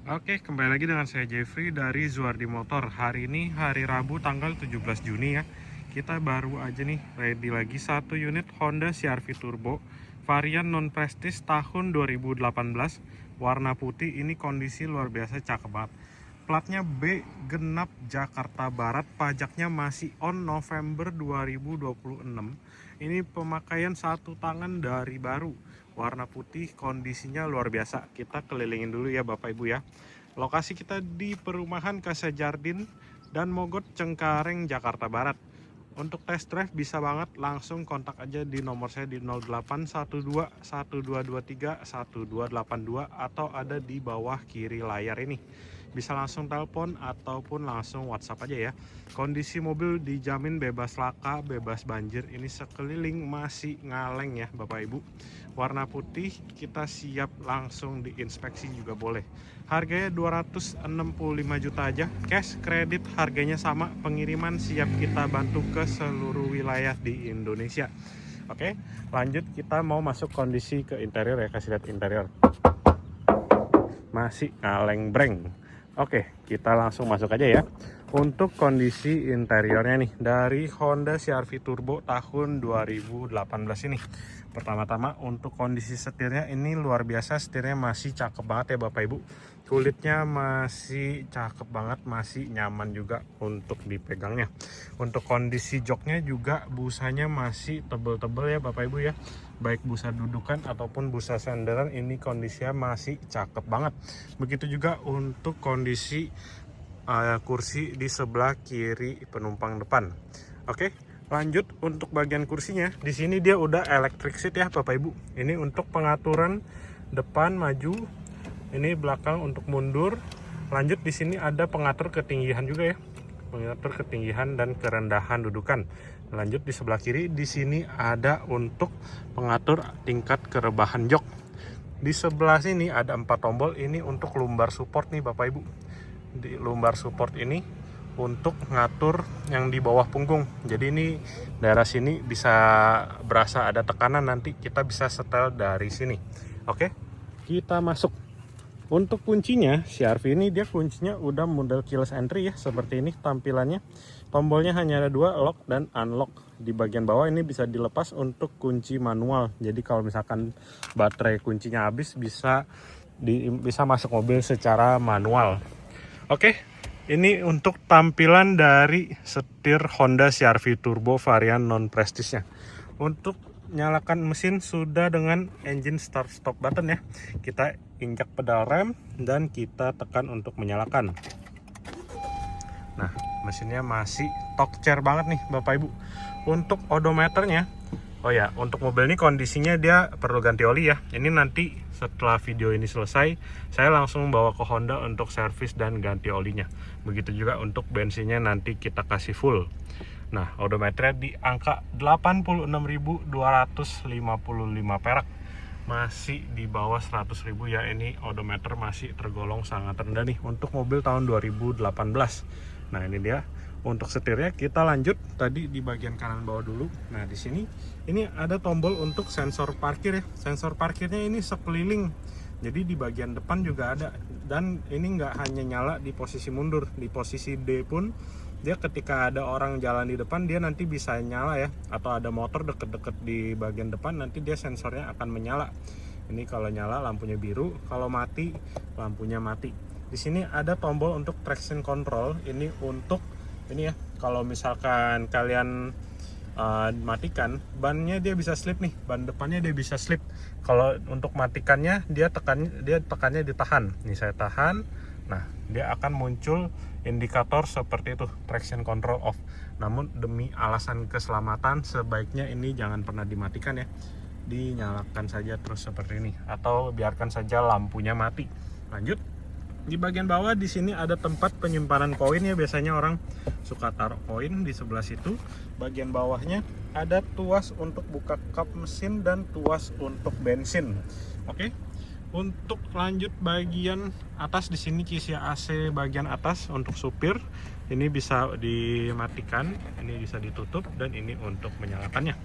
Oke, kembali lagi dengan saya Jeffrey dari Zuardi Motor. Hari ini hari Rabu tanggal 17 Juni ya. Kita baru aja nih ready lagi satu unit Honda CR-V Turbo varian non Prestige tahun 2018, warna putih. Ini kondisi luar biasa cakep banget. Platnya B genap Jakarta Barat, pajaknya masih on November 2026. Ini pemakaian satu tangan dari baru, warna putih, kondisinya luar biasa. Kita kelilingin dulu ya Bapak Ibu ya. Lokasi kita di perumahan Casa Jardin dan Mogot Cengkareng, Jakarta Barat. Untuk test drive bisa banget langsung kontak aja di nomor saya di 0812 1223 1282 atau ada di bawah kiri layar ini. Bisa langsung telepon ataupun langsung WhatsApp aja ya. Kondisi mobil dijamin bebas laka, bebas banjir. Ini sekeliling masih ngaleng ya Bapak Ibu. Warna putih, kita siap langsung diinspeksi juga boleh. Harganya 265 juta aja, cash kredit harganya sama, pengiriman siap kita bantu ke seluruh wilayah di Indonesia. Oke, lanjut kita mau masuk kondisi ke interior ya, kasih lihat interior. Masih kaleng breng. Oke, kita langsung masuk aja ya. Untuk kondisi interiornya nih dari Honda CR-V Turbo tahun 2018 ini. Pertama-tama untuk kondisi setirnya ini luar biasa, setirnya masih cakep banget ya Bapak Ibu. Kulitnya masih cakep banget, masih nyaman juga untuk dipegangnya. Untuk kondisi joknya juga busanya masih tebel-tebel ya Bapak Ibu ya. Baik busa dudukan ataupun busa senderan, ini kondisinya masih cakep banget. Begitu juga untuk kondisi kursi di sebelah kiri penumpang depan. Oke, lanjut untuk bagian kursinya. Di sini dia udah electric seat ya Bapak Ibu. Ini untuk pengaturan depan maju, ini belakang untuk mundur. Lanjut di sini ada pengatur ketinggian juga ya. Pengatur ketinggian dan kerendahan dudukan. Lanjut di sebelah kiri, di sini ada untuk pengatur tingkat kerebahan jok. Di sebelah sini ada 4 tombol, ini untuk lumbar support nih Bapak Ibu. Di lumbar support ini untuk ngatur yang di bawah punggung. Jadi ini daerah sini bisa berasa ada tekanan, nanti kita bisa setel dari sini. Oke, kita masuk. Untuk kuncinya, CR-V ini dia kuncinya udah model keyless entry ya, seperti ini tampilannya. Tombolnya hanya ada 2, lock dan unlock. Di bagian bawah ini bisa dilepas untuk kunci manual. Jadi kalau misalkan baterai kuncinya habis bisa masuk mobil secara manual. Oke, ini untuk tampilan dari setir Honda CR-V Turbo varian non Prestige-nya. Untuk nyalakan mesin sudah dengan engine start stop button ya. Kita injak pedal rem dan kita tekan untuk menyalakan. Nah, mesinnya masih Talk-Chair banget nih Bapak Ibu. Untuk odometernya, oh ya, untuk mobil ini kondisinya dia perlu ganti oli ya. Ini nanti setelah video ini selesai, saya langsung bawa ke Honda untuk servis dan ganti olinya. Begitu juga untuk bensinnya nanti kita kasih full. Nah, odometernya di angka 86.255 perak. Masih di bawah 100.000 ya. Ini odometer masih tergolong sangat rendah nih untuk mobil tahun 2018. Nah, ini dia. Untuk setirnya kita lanjut tadi di bagian kanan bawah dulu. Nah, di sini ini ada tombol untuk sensor parkir ya. Sensor parkirnya ini sekeliling. Jadi di bagian depan juga ada, dan ini nggak hanya nyala di posisi mundur, di posisi D pun dia ketika ada orang jalan di depan dia nanti bisa nyala ya, atau ada motor deket-deket di bagian depan nanti dia sensornya akan menyala. Ini kalau nyala lampunya biru, kalau mati lampunya mati. Di sini ada tombol untuk traction control, ini untuk ini ya, kalau misalkan kalian matikan bannya dia bisa slip nih, ban depannya dia bisa slip. Kalau untuk matikannya dia tekannya ditahan. Nih saya tahan. Nah, dia akan muncul indikator seperti itu, traction control off. Namun demi alasan keselamatan sebaiknya ini jangan pernah dimatikan ya. Dinyalakan saja terus seperti ini, atau biarkan saja lampunya mati. Lanjut. Di bagian bawah di sini ada tempat penyimpanan koin ya, biasanya orang suka taruh koin di sebelah situ. Bagian bawahnya ada tuas untuk buka kap mesin dan tuas untuk bensin. Oke. Untuk lanjut bagian atas di sini kisi AC bagian atas untuk supir. Ini bisa dimatikan, ini bisa ditutup, dan ini untuk menyalakannya.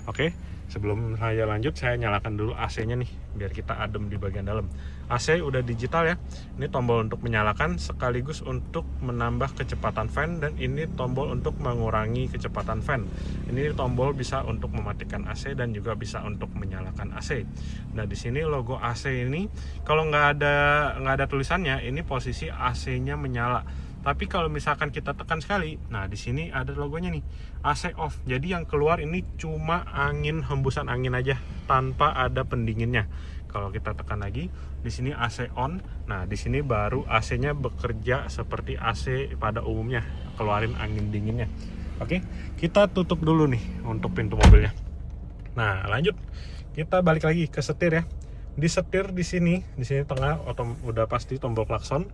Oke, sebelum saya lanjut, saya nyalakan dulu AC-nya nih, biar kita adem di bagian dalam. AC udah digital ya. Ini tombol untuk menyalakan sekaligus untuk menambah kecepatan fan, dan ini tombol untuk mengurangi kecepatan fan. Ini tombol bisa untuk mematikan AC dan juga bisa untuk menyalakan AC. Nah, di sini logo AC ini kalau nggak ada tulisannya, ini posisi AC-nya menyala. Tapi kalau misalkan kita tekan sekali, nah di sini ada logonya nih, AC off. Jadi yang keluar ini cuma angin, hembusan angin aja tanpa ada pendinginnya. Kalau kita tekan lagi, di sini AC on. Nah, di sini baru AC-nya bekerja seperti AC pada umumnya, keluarin angin dinginnya. Oke, kita tutup dulu nih untuk pintu mobilnya. Nah, lanjut. Kita balik lagi ke setir ya. Di setir di sini tengah udah pasti tombol klakson.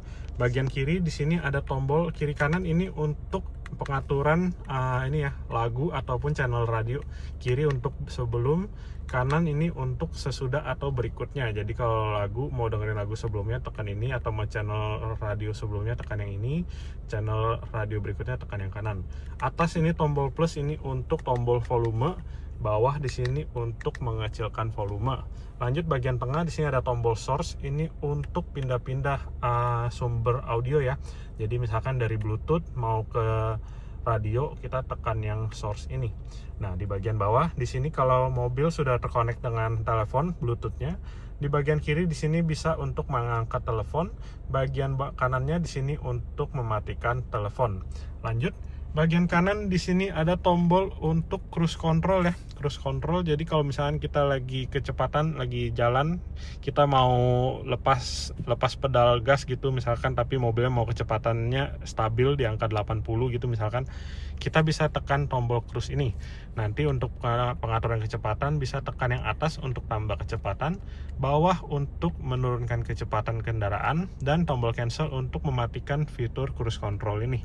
Bagian kiri di sini ada tombol kiri kanan, ini untuk pengaturan ini ya, lagu ataupun channel radio. Kiri untuk sebelum, kanan ini untuk sesudah atau berikutnya. Jadi kalau lagu mau dengerin lagu sebelumnya tekan ini, atau mau channel radio sebelumnya tekan yang ini, channel radio berikutnya tekan yang kanan. Atas ini tombol plus, ini untuk tombol volume. Bawah di sini untuk mengecilkan volume. Lanjut bagian tengah di sini ada tombol source, ini untuk pindah-pindah sumber audio ya. Jadi misalkan dari Bluetooth mau ke radio, kita tekan yang source ini. Nah, di bagian bawah di sini kalau mobil sudah terkonek dengan telepon Bluetooth-nya, di bagian kiri di sini bisa untuk mengangkat telepon, bagian kanannya di sini untuk mematikan telepon. Lanjut, bagian kanan di sini ada tombol untuk cruise control ya. Cruise control, jadi kalau misalkan kita lagi kecepatan, lagi jalan, kita mau lepas pedal gas gitu misalkan, tapi mobilnya mau kecepatannya stabil di angka 80 gitu misalkan, kita bisa tekan tombol cruise ini. Nanti untuk pengaturan kecepatan bisa tekan yang atas untuk tambah kecepatan, bawah untuk menurunkan kecepatan kendaraan, dan tombol cancel untuk mematikan fitur cruise control ini.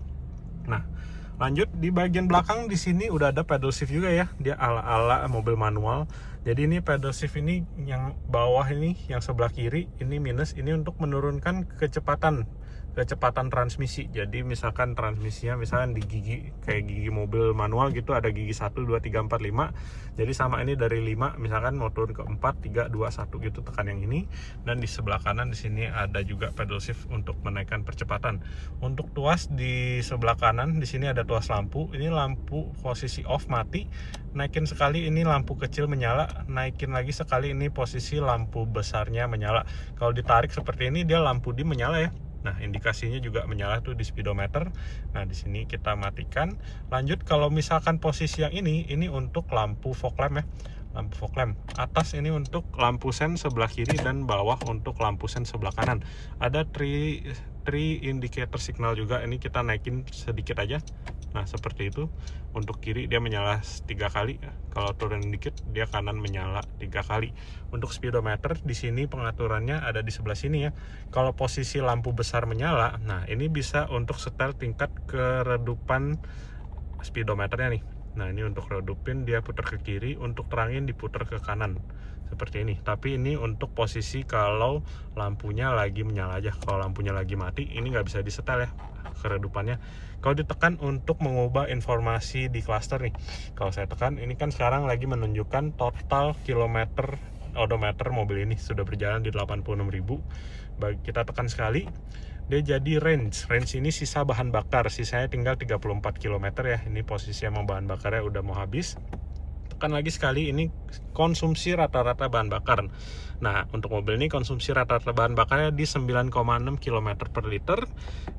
Nah, lanjut di bagian belakang di sini udah ada pedal shift juga ya. Dia ala-ala mobil manual. Jadi ini pedal shift ini yang bawah ini, yang sebelah kiri ini minus, ini untuk menurunkan kecepatan transmisi. Jadi misalkan transmisinya misalkan di gigi, kayak gigi mobil manual gitu, ada gigi 1, 2, 3, 4, 5. Jadi sama ini dari 5, misalkan mau turun ke 4, 3, 2, 1 gitu, tekan yang ini. Dan di sebelah kanan di sini ada juga pedal shift untuk menaikkan percepatan. Untuk tuas di sebelah kanan di sini ada tuas lampu. Ini lampu posisi off mati. Naikin sekali ini lampu kecil menyala, naikin lagi sekali ini posisi lampu besarnya menyala. Kalau ditarik seperti ini dia lampu dim menyala ya. Nah, indikasinya juga menyala tuh di speedometer. Nah, di sini kita matikan. Lanjut, kalau misalkan posisi yang ini untuk lampu fog lamp ya. Lampu fog lamp. Atas ini untuk lampu sen sebelah kiri, dan bawah untuk lampu sen sebelah kanan. Ada 3 indicator signal juga. Ini kita naikin sedikit aja. Nah, seperti itu. Untuk kiri dia menyala 3 kali. Kalau turun dikit dia kanan menyala 3 kali. Untuk speedometer di sini pengaturannya ada di sebelah sini ya. Kalau posisi lampu besar menyala, nah ini bisa untuk setel tingkat keredupan speedometernya nih. Nah, ini untuk redupin dia putar ke kiri, untuk terangin diputar ke kanan. Seperti ini. Tapi ini untuk posisi kalau lampunya lagi menyala aja. Kalau lampunya lagi mati, ini nggak bisa disetel ya keredupannya. Kalau ditekan untuk mengubah informasi di cluster nih. Kalau saya tekan, ini kan sekarang lagi menunjukkan total kilometer odometer mobil ini sudah berjalan di 86.000. Kita tekan sekali, dia jadi range ini sisa bahan bakar, sisanya tinggal 34 km ya. Ini posisi emang bahan bakarnya udah mau habis. Tekan lagi sekali, ini konsumsi rata-rata bahan bakar. Nah, untuk mobil ini konsumsi rata-rata bahan bakarnya di 9,6 km per liter.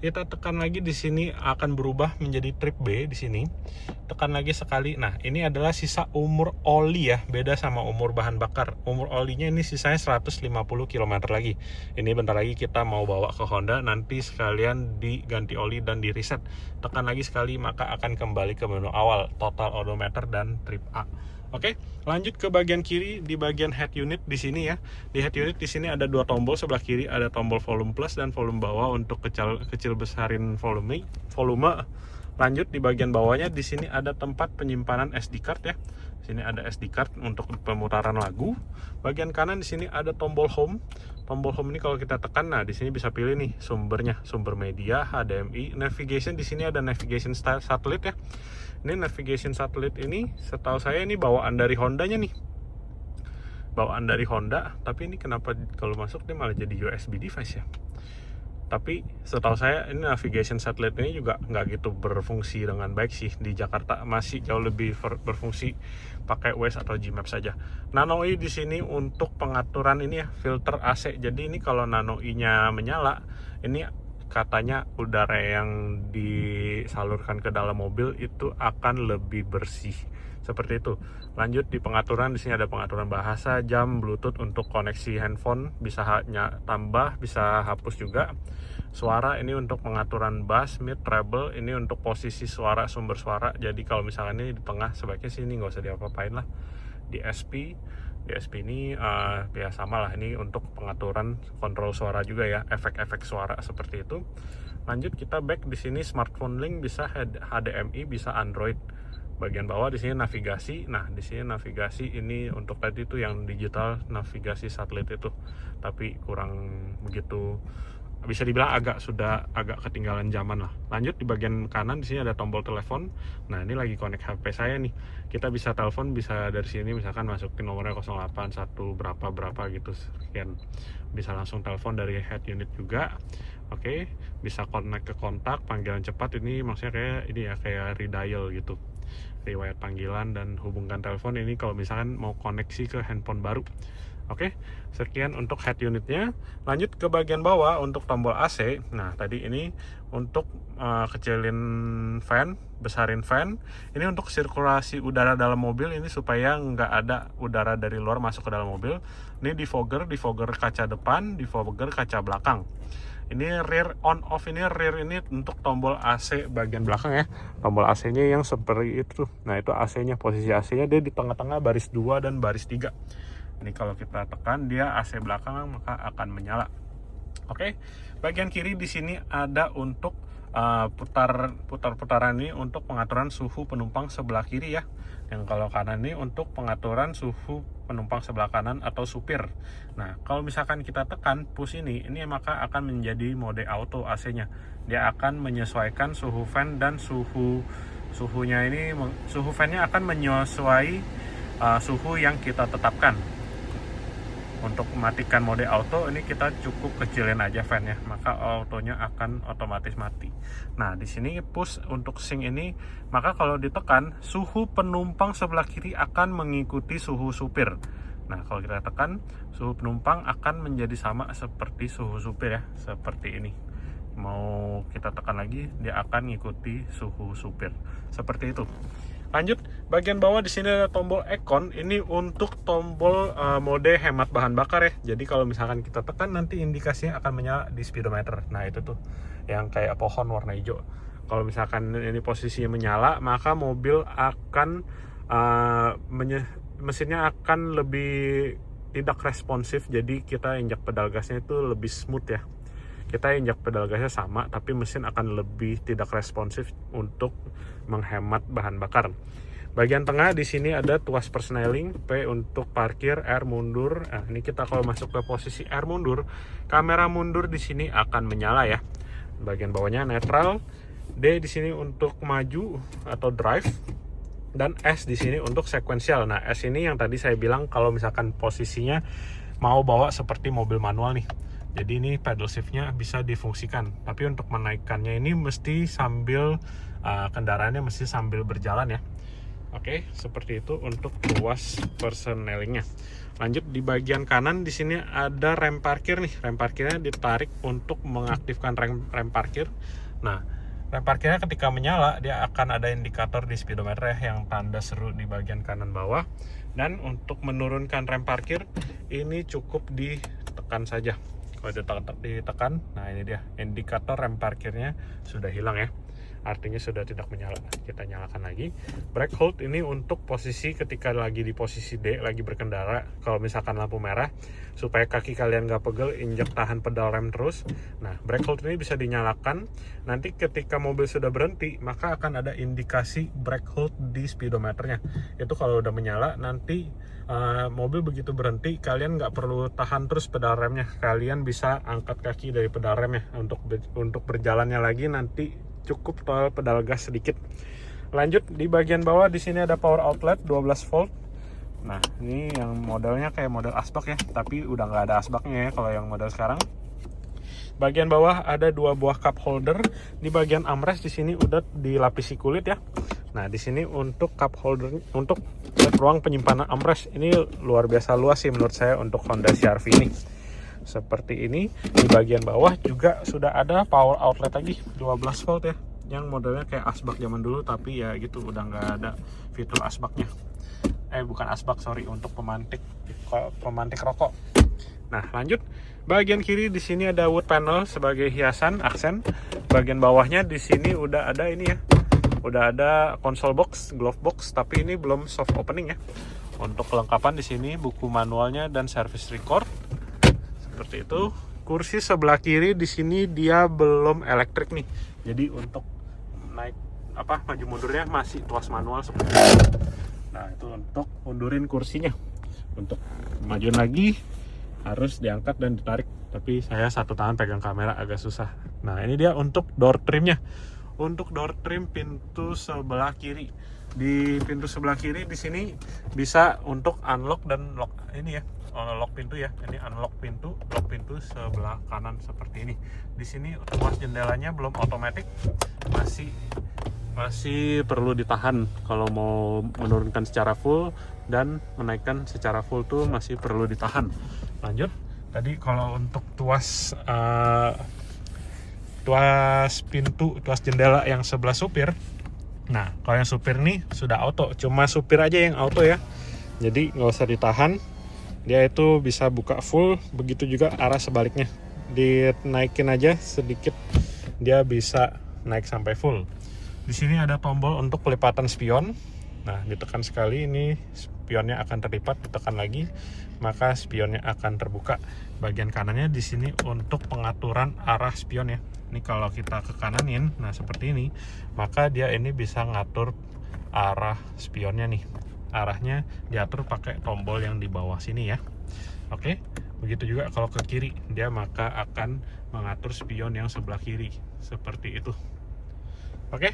Kita tekan lagi di sini akan berubah menjadi trip B di sini. Tekan lagi sekali. Nah, ini adalah sisa umur oli ya, beda sama umur bahan bakar. Umur olinya ini sisanya 150 km lagi. Ini bentar lagi kita mau bawa ke Honda, nanti sekalian diganti oli dan di reset. Tekan lagi sekali, maka akan kembali ke menu awal, total odometer dan trip A. Oke, lanjut ke bagian kiri. Di bagian head unit di sini ya. Di head unit di sini ada 2 tombol. Sebelah kiri ada tombol volume plus dan volume bawah untuk kecil besarin volume. Lanjut di bagian bawahnya, di sini ada tempat penyimpanan SD card ya. Sini ada SD card untuk pemutaran lagu. Bagian kanan di sini ada tombol home. Tombol home ini kalau kita tekan, nah di sini bisa pilih nih sumbernya, sumber media, HDMI, navigation. Di sini ada navigation satelit ya. Ini navigation satelit ini, setahu saya ini bawaan dari Hondanya nih. Bawaan dari Honda, tapi ini kenapa kalau masuk dia malah jadi USB device ya? Tapi setahu saya ini navigation satellite ini juga nggak gitu berfungsi dengan baik sih. Di Jakarta masih jauh lebih berfungsi pakai Waze atau Gmaps saja. Nano i di sini untuk pengaturan ini ya, filter AC. Jadi ini kalau Nano i-nya menyala, ini katanya udara yang disalurkan ke dalam mobil itu akan lebih bersih. Seperti itu. Lanjut di pengaturan, di sini ada pengaturan bahasa, jam, Bluetooth untuk koneksi handphone, bisa tambah, bisa hapus juga. Suara ini untuk pengaturan bass, mid, treble, ini untuk posisi suara, sumber suara. Jadi kalau misalkan ini di tengah, sebaiknya sini nggak usah diapa-apain lah. Di SP ini ya sama lah, ini untuk pengaturan kontrol suara juga ya, efek-efek suara seperti itu. Lanjut kita back, di sini smartphone link, bisa HDMI, bisa Android. Bagian bawah di sini navigasi. Nah, di sini navigasi ini untuk tadi itu yang digital navigasi satelit itu. Tapi kurang begitu, bisa dibilang agak ketinggalan zaman lah. Lanjut di bagian kanan di sini ada tombol telepon. Nah, ini lagi connect HP saya nih. Kita bisa telepon, bisa dari sini misalkan masukin nomornya 081 berapa gitu sekian. Bisa langsung telepon dari head unit juga. Oke, bisa connect ke kontak, panggilan cepat, ini maksudnya kayak ini ya, kayak redial gitu. Riwayat panggilan dan hubungkan telepon, ini kalau misalkan mau koneksi ke handphone baru. Oke, sekian untuk head unitnya. Lanjut ke bagian bawah untuk tombol AC. Nah, tadi ini untuk kecilin fan, besarin fan. Ini untuk sirkulasi udara dalam mobil, ini supaya nggak ada udara dari luar masuk ke dalam mobil. Ini defogger kaca depan, defogger kaca belakang. Ini rear on off, ini rear ini untuk tombol AC bagian belakang ya. Tombol AC-nya yang seperti itu. Nah, itu AC-nya, posisi AC-nya dia di tengah-tengah baris 2 dan baris 3. Ini kalau kita tekan dia AC belakang maka akan menyala. Oke. Bagian kiri di sini ada untuk putar-putaran ini untuk pengaturan suhu penumpang sebelah kiri ya. Yang kalau kanan ini untuk pengaturan suhu penumpang sebelah kanan atau supir. Nah, kalau misalkan kita tekan push ini maka akan menjadi mode auto AC-nya. Dia akan menyesuaikan suhu fan dan suhunya ini, suhu fan-nya akan menyesuaikan suhu yang kita tetapkan. Untuk mematikan mode auto ini kita cukup kecilin aja fan-nya, maka autonya akan otomatis mati. Nah, di sini push untuk sync ini, maka kalau ditekan suhu penumpang sebelah kiri akan mengikuti suhu supir. Nah, kalau kita tekan suhu penumpang akan menjadi sama seperti suhu supir ya, seperti ini. Mau kita tekan lagi dia akan mengikuti suhu supir. Seperti itu. Lanjut, bagian bawah di sini ada tombol Econ. Ini untuk tombol mode hemat bahan bakar ya. Jadi kalau misalkan kita tekan nanti indikasinya akan menyala di speedometer. Nah, itu tuh yang kayak pohon warna hijau. Kalau misalkan ini posisinya menyala, maka mobil akan mesinnya akan lebih tidak responsif. Jadi kita injak pedal gasnya itu lebih smooth ya. Kita injak pedal gasnya sama, tapi mesin akan lebih tidak responsif untuk menghemat bahan bakar. Bagian tengah di sini ada tuas persneling, P untuk parkir, R mundur. Nah, ini kita kalau masuk ke posisi R mundur, kamera mundur di sini akan menyala ya. Bagian bawahnya netral, D di sini untuk maju atau drive, dan S di sini untuk sekuensial. Nah, S ini yang tadi saya bilang kalau misalkan posisinya mau bawa seperti mobil manual nih. Jadi ini pedal shiftnya bisa difungsikan, tapi untuk menaikkannya ini mesti sambil kendaraannya mesti sambil berjalan ya. Oke, seperti itu untuk tuas persnelingnya. Lanjut di bagian kanan di sini ada rem parkir nih. Rem parkirnya ditarik untuk mengaktifkan rem parkir. Nah, rem parkirnya ketika menyala dia akan ada indikator di speedometer ya, yang tanda seru di bagian kanan bawah. Dan untuk menurunkan rem parkir ini cukup ditekan saja. Kalau ditekan, nah ini dia indikator rem parkirnya sudah hilang ya. artinya sudah tidak menyala. Kita nyalakan lagi. Brake hold ini untuk posisi ketika lagi di posisi D, lagi berkendara, kalau misalkan lampu merah, supaya kaki kalian nggak pegel, injek tahan pedal rem terus. Nah, brake hold ini bisa dinyalakan. Nanti ketika mobil sudah berhenti, maka akan ada indikasi brake hold di speedometernya. Itu kalau udah menyala, nanti mobil begitu berhenti, kalian nggak perlu tahan terus pedal remnya, kalian bisa angkat kaki dari pedal remnya. Untuk berjalannya lagi nanti cukup pedal gas sedikit. Lanjut, di bagian bawah di sini ada power outlet 12 volt. Nah, ini yang modelnya kayak model asbak ya, tapi udah nggak ada asbaknya ya kalau yang model sekarang. Bagian bawah ada 2 buah cup holder. Di bagian armrest di sini udah dilapisi kulit ya. Nah, di sini untuk cup holder, untuk ruang penyimpanan armrest ini luar biasa luas sih menurut saya untuk Honda CR-V ini. Seperti ini. Di bagian bawah juga sudah ada power outlet lagi 12 volt ya, yang modelnya kayak asbak zaman dulu, tapi ya gitu udah nggak ada fitur asbaknya. Bukan asbak, sorry, untuk pemantik rokok. Nah, lanjut. Bagian kiri di sini ada wood panel sebagai hiasan aksen. Bagian bawahnya di sini udah ada ini ya. Udah ada console box, glove box, tapi ini belum soft opening ya. Untuk kelengkapan di sini buku manualnya dan service record. Seperti itu. Kursi sebelah kiri di sini dia belum elektrik nih. Jadi untuk naik maju mundurnya masih tuas manual seperti itu. Nah, itu untuk mundurin kursinya. Untuk majuin lagi harus diangkat dan ditarik, tapi saya satu tangan pegang kamera agak susah. Nah, ini dia untuk door trimnya. Untuk door trim pintu sebelah kiri. Di pintu sebelah kiri di sini bisa untuk unlock dan lock ini ya. Lock pintu ya. Ini unlock pintu, lock pintu sebelah kanan seperti ini. Di sini tuas jendelanya belum otomatis. Masih perlu ditahan kalau mau menurunkan secara full dan menaikkan secara full tuh masih perlu ditahan. Lanjut, tadi kalau untuk tuas jendela yang sebelah supir, nah kalau yang supir nih sudah auto, cuma supir aja yang auto ya, jadi nggak usah ditahan, dia itu bisa buka full. Begitu juga arah sebaliknya, dinaikin aja sedikit dia bisa naik sampai full. Di sini ada tombol untuk pelipatan spion. Nah, ditekan sekali ini spionnya akan terlipat, ditekan lagi maka spionnya akan terbuka. Bagian kanannya di sini untuk pengaturan arah spion ya. Ini kalau kita ke kananin, nah seperti ini, maka dia ini bisa ngatur arah spionnya nih. Arahnya diatur pakai tombol yang di bawah sini ya. Oke, begitu juga kalau ke kiri, dia maka akan mengatur spion yang sebelah kiri seperti itu. Oke,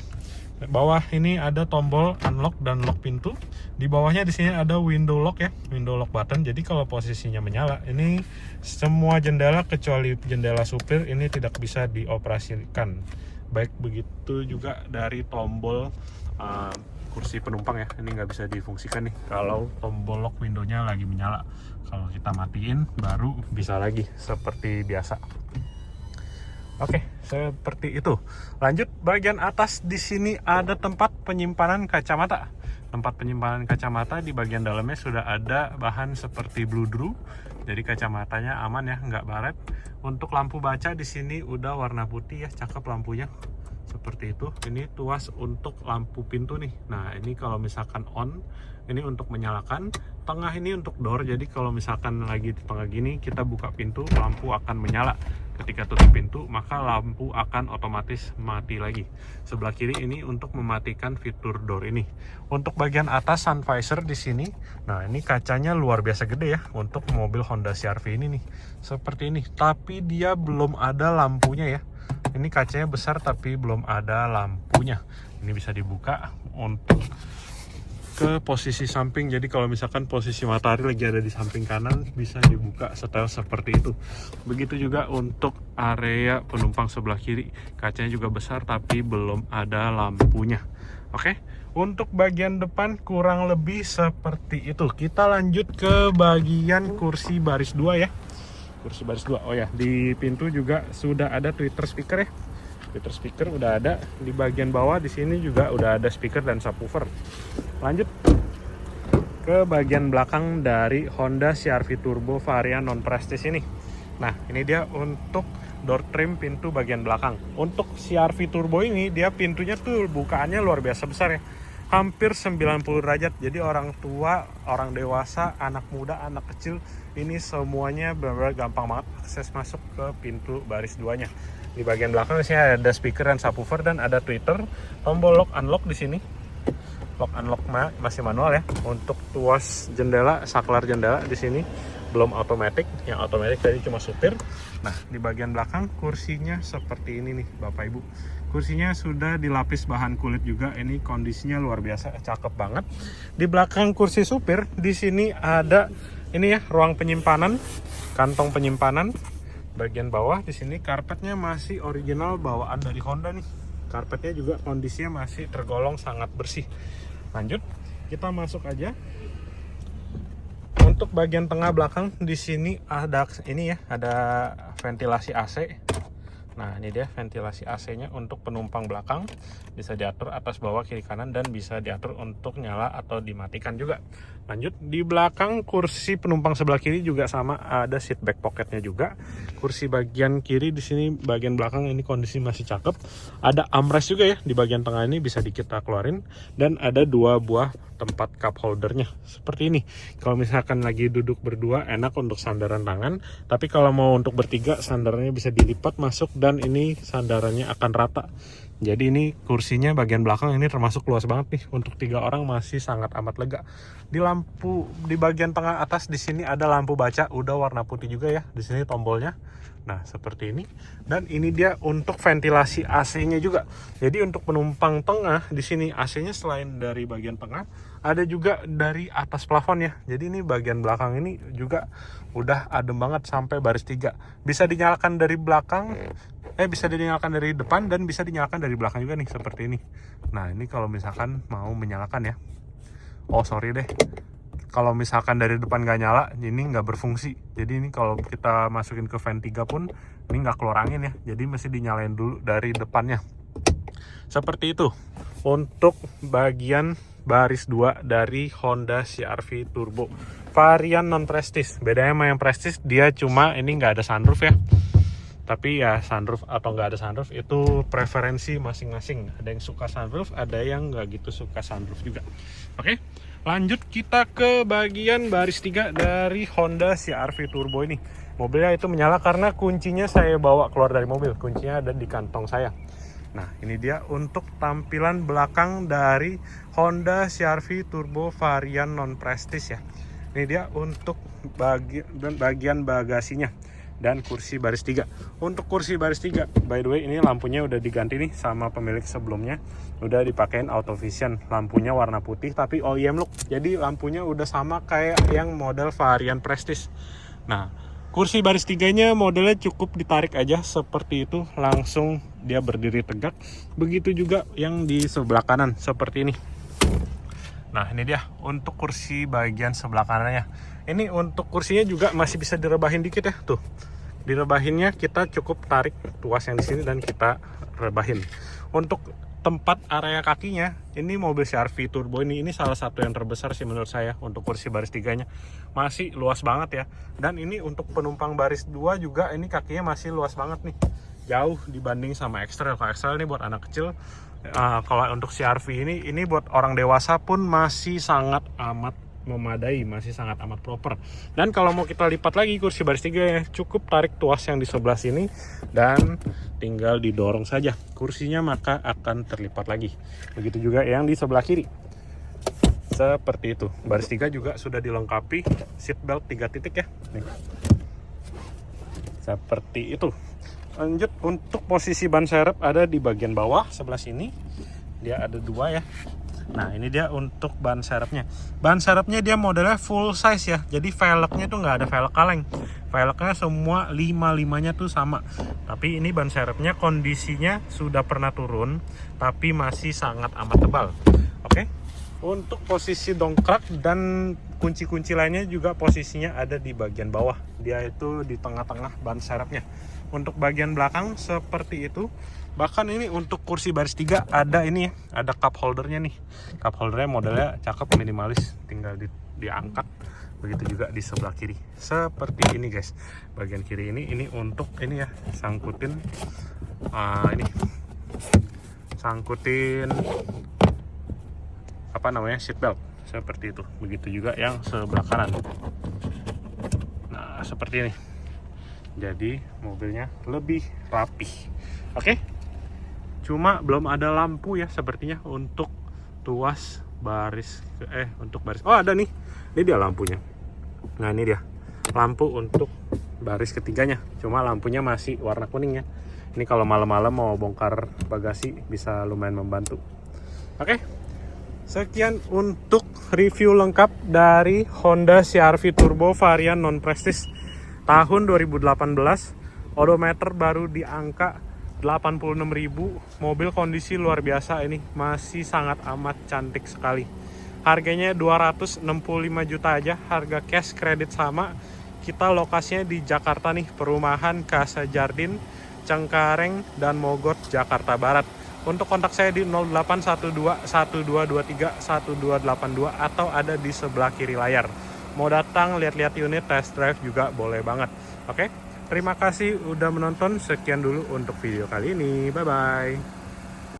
bawah ini ada tombol unlock dan lock pintu. Di bawahnya di sini ada window lock ya, window lock button. Jadi kalau posisinya menyala, ini semua jendela kecuali jendela supir ini tidak bisa dioperasikan. Baik begitu juga dari tombol kursi penumpang ya, ini nggak bisa difungsikan nih kalau tombol lock windownya lagi menyala. Kalau kita matiin baru bisa lagi seperti biasa. Oke, seperti itu. Lanjut, bagian atas di sini ada tempat penyimpanan kacamata. Tempat penyimpanan kacamata di bagian dalamnya sudah ada bahan seperti bludru. Jadi kacamatanya aman ya, nggak baret. Untuk lampu baca di sini udah warna putih ya, cakep lampunya. Seperti itu. Ini tuas untuk lampu pintu nih. Nah, ini kalau misalkan on, ini untuk menyalakan. Tengah ini untuk door. Jadi kalau misalkan lagi di tengah gini kita buka pintu, lampu akan menyala. Ketika tutup pintu, maka lampu akan otomatis mati lagi. Sebelah kiri ini untuk mematikan fitur door ini. Untuk bagian atas sun visor di sini, nah ini kacanya luar biasa gede ya untuk mobil Honda CR-V ini nih. Seperti ini, tapi dia belum ada lampunya ya. Ini kacanya besar tapi belum ada lampunya. Ini bisa dibuka untuk ke posisi samping. Jadi kalau misalkan posisi matahari lagi ada di samping kanan, bisa dibuka setel seperti itu. Begitu juga untuk area penumpang sebelah kiri, kacanya juga besar tapi belum ada lampunya. Oke, untuk bagian depan kurang lebih seperti itu. Kita lanjut ke bagian kursi baris 2 ya. Kursi baris 2. Oh ya, di pintu juga sudah ada tweeter speaker ya. Tweeter speaker udah ada. Di bagian bawah di sini juga udah ada speaker dan subwoofer. Lanjut ke bagian belakang dari Honda CR-V Turbo varian non Prestige ini. Nah, ini dia untuk door trim pintu bagian belakang. Untuk CR-V Turbo ini dia pintunya tuh bukaannya luar biasa besar ya, hampir 90 derajat. Jadi orang tua, orang dewasa, anak muda, anak kecil, ini semuanya benar-benar gampang banget akses masuk ke pintu baris 2-nya. Di bagian belakang di sini ada speaker dan subwoofer dan ada tweeter, tombol lock unlock di sini. Lock unlock masih manual ya. Untuk tuas jendela, saklar jendela di sini belum otomatis, yang otomatis tadi cuma supir. Nah, di bagian belakang kursinya seperti ini nih Bapak Ibu. Kursinya sudah dilapis bahan kulit juga. Ini kondisinya luar biasa, cakep banget. Di belakang kursi supir di sini ada ini ya, ruang penyimpanan, kantong penyimpanan. Bagian bawah di sini karpetnya masih original bawaan dari Honda nih. Karpetnya juga kondisinya masih tergolong sangat bersih. Lanjut, kita masuk aja. Untuk bagian tengah belakang di sini ada ini ya, ada ventilasi AC. Nah, ini dia ventilasi AC-nya untuk penumpang belakang. Bisa diatur atas, bawah, kiri, kanan, dan bisa diatur untuk nyala atau dimatikan juga. Lanjut, di belakang kursi penumpang sebelah kiri juga sama, ada seat back pocketnya juga. Kursi bagian kiri di sini bagian belakang ini kondisi masih cakep. Ada armrest juga ya di bagian tengah ini, bisa kita keluarin, dan ada 2 buah tempat cup holdernya seperti ini. Kalau misalkan lagi duduk berdua enak untuk sandaran tangan, tapi kalau mau untuk bertiga sandarannya bisa dilipat masuk dan ini sandarannya akan rata. Jadi ini kursinya bagian belakang ini termasuk luas banget nih, untuk 3 orang masih sangat amat lega. Di lampu di bagian tengah atas di sini ada lampu baca, udah warna putih juga ya. Di sini tombolnya. Nah, seperti ini. Dan ini dia untuk ventilasi AC-nya juga. Jadi untuk penumpang tengah di sini AC-nya selain dari bagian tengah, ada juga dari atas plafon ya. Jadi ini bagian belakang ini juga udah adem banget sampai baris 3. Bisa dinyalakan dari belakang, bisa dinyalakan dari depan dan bisa dinyalakan dari belakang juga nih, seperti ini. Nah, ini kalau misalkan mau menyalakan ya. Oh, sorry deh. Kalau misalkan dari depan nggak nyala, ini nggak berfungsi. Jadi ini kalau kita masukin ke vent 3 pun, ini nggak keluar angin ya. Jadi mesti dinyalain dulu dari depannya. Seperti itu. Untuk bagian baris 2 dari Honda CR-V Turbo. Varian non-prestige. Bedanya sama yang prestige, dia cuma ini nggak ada sunroof ya. Tapi ya sunroof atau nggak ada sunroof itu preferensi masing-masing. Ada yang suka sunroof, ada yang nggak gitu suka sunroof juga. Oke. Lanjut kita ke bagian baris 3 dari Honda CR-V Turbo ini. Mobilnya itu menyala karena kuncinya saya bawa keluar dari mobil. Kuncinya ada di kantong saya. Nah, ini dia untuk tampilan belakang dari Honda CR-V Turbo varian non-prestige ya. Ini dia untuk bagian bagasinya dan kursi baris 3. Untuk kursi baris 3, by the way ini lampunya udah diganti nih sama pemilik sebelumnya. Udah dipakein auto vision, lampunya warna putih tapi OEM look. Jadi lampunya udah sama kayak yang model varian prestige. Nah, kursi baris 3-nya modelnya cukup ditarik aja seperti itu, langsung dia berdiri tegak. Begitu juga yang di sebelah kanan seperti ini. Nah, ini dia untuk kursi bagian sebelah kanannya. Ini untuk kursinya juga masih bisa direbahin dikit ya, tuh. Direbahinnya kita cukup tarik tuas yang di sini dan kita rebahin. Untuk tempat area kakinya, ini mobil CR-V Turbo ini salah satu yang terbesar sih menurut saya untuk kursi baris 3-nya. Masih luas banget ya. Dan ini untuk penumpang baris 2 juga ini kakinya masih luas banget nih. Jauh dibanding sama X-Trail. Kalau X-Trail ini buat anak kecil. Kalau untuk CR-V ini buat orang dewasa pun masih sangat amat memadai, masih sangat amat proper. Dan kalau mau kita lipat lagi kursi baris 3 ya, cukup tarik tuas yang di sebelah sini dan tinggal didorong saja kursinya, maka akan terlipat lagi. Begitu juga yang di sebelah kiri. Seperti itu. Baris 3 juga sudah dilengkapi seat belt 3 titik ya. Nih. Seperti itu. Lanjut, untuk posisi ban serep ada di bagian bawah sebelah sini. Dia ada 2 ya. Nah, ini dia untuk ban serepnya. Ban serepnya dia modelnya full size ya. Jadi velgnya tuh nggak ada velg kaleng. Velgnya semua 5-5-nya tuh sama. Tapi ini ban serepnya kondisinya sudah pernah turun, tapi masih sangat amat tebal. Oke. Untuk posisi dongkrak dan kunci-kunci lainnya juga posisinya ada di bagian bawah. Dia itu di tengah-tengah ban serepnya. Untuk bagian belakang seperti itu. Bahkan ini untuk kursi baris 3 ada ini ya, ada cup holdernya nih. Cup holdernya modelnya cakep, minimalis, tinggal diangkat. Begitu juga di sebelah kiri seperti ini guys. Bagian kiri ini untuk ini ya, sangkutin ini sangkutin apa namanya, seat belt seperti itu. Begitu juga yang sebelah kanan. Nah seperti ini, jadi mobilnya lebih rapih. Oke, cuma belum ada lampu ya sepertinya untuk tuas baris untuk baris. Oh ada nih, ini dia lampunya. Nah ini dia lampu untuk baris ketiganya, cuma lampunya masih warna kuning ya. Ini kalau malam-malam mau bongkar bagasi bisa lumayan membantu. Oke, sekian untuk review lengkap dari Honda CR-V Turbo varian non Prestige tahun 2018. Odometer baru di angka 86.000. Mobil kondisi luar biasa, ini masih sangat amat cantik sekali. Harganya 265 juta aja, harga cash kredit sama. Kita lokasinya di Jakarta nih, perumahan Casa Jardin, Cengkareng dan Mogot, Jakarta Barat. Untuk kontak saya di 0812 1223 1282 atau ada di sebelah kiri layar. Mau datang lihat-lihat unit, test drive juga boleh banget. Oke, terima kasih udah menonton. Sekian dulu untuk video kali ini. Bye bye.